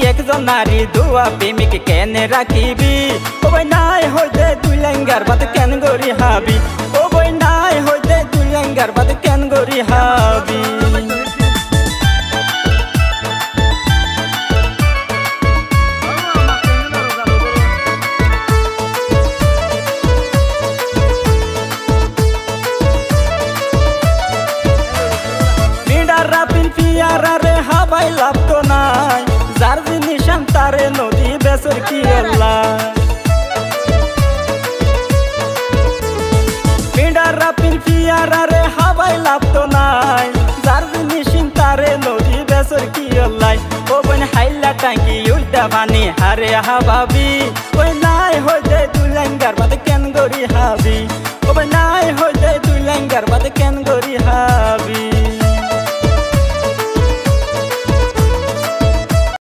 একজন নারী দুয়া প্রেমিক কেন রাখিবি ও বই নাই হইতে দুই লেঙ্গার বাদ কেন গরি হাবি ও বই নাই হইতে দুই লেঙ্গার বাদ কেন গরি হাবি হাবাই লাভ তো নাই যার জিনিস তারে নদী বেসর কি পিডারা পিলপিয়ারা রে হাবাই লাভ তো নাই যার জিনিস তারে নদী বেসর কি ও বোন হাইলা টাঙ্কি উল্টা পানি হারে হাবাবি ওই নাই হইতে দুই লেঙ্গার বাদ কেন গরি হাবি ও নাই হইতে দুই লেঙ্গার বাদ কেন